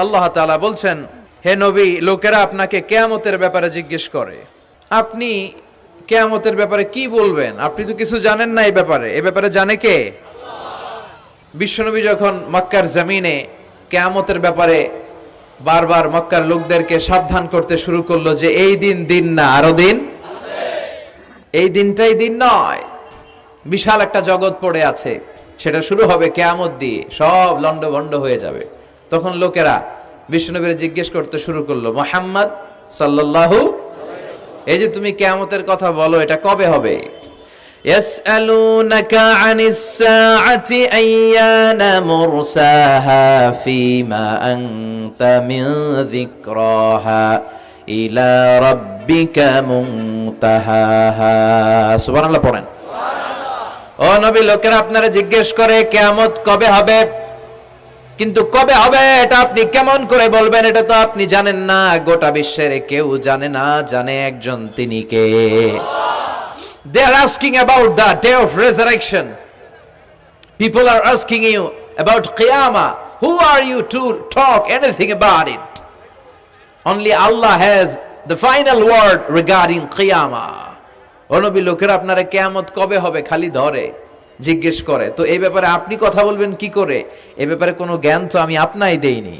আল্লাহ তাআলা বলছেন, হে নবী, লোকেরা আপনাকে কিয়ামতের ব্যাপারে জিজ্ঞেস করে, আপনি কিয়ামতের ব্যাপারে কি বলবেন? আপনি তো কিছু জানেন না এই ব্যাপারে জানে কে? বিশ্বনবী যখন মক্কার জমিনে কিয়ামতের ব্যাপারে বারবার মক্কার লোকদেরকে সাবধান করতে শুরু করলো যে এই দিন না, আরো দিন আছে, এই দিনটাই দিন নয়, বিশাল একটা জগৎ পড়ে আছে, সেটা শুরু হবে কিয়ামত দিয়ে, সব লন্ডভন্ড হয়ে যাবে। তখন লোকেরা বিশ্বনবীকে জিজ্ঞেস করতে শুরু করলো, মুহাম্মদ সাল্লাল্লাহু, এই যে তুমি কিয়ামতের কথা বলো, এটা কবে হবে? ইয়াসআলুনাকা আনিস সাআতি আইয়ানা মুরসাহা ফীমা আনতা মিন যিকরাহা ইলা রাব্বিকা মুনতাহাহা। সুবহানাল্লাহ পড়েন। ও নবী, লোকেরা আপনারা জিজ্ঞেস করে কিয়ামত কবে হবে, কিন্তু কবে হবে এটা আপনি কেমন করে বলবেন? এটা তো আপনি জানেন না, গোটা বিশ্বের কেউ জানে না, জানে একজন, তিনি কে? They are asking about the day of resurrection. People are asking you about Qiyamah. Who are you to talk anything about it? Only Allah has the final word regarding Qiyamah. ও নবী, লোকেরা আপনারা কিয়ামত কবে হবে খালি ধরে জিজ্ঞেস করে, তো এই ব্যাপারে আপনি কথা বলবেন কি করে? এই ব্যাপারে কোনো জ্ঞান তো আমি আপনাই দেইনি।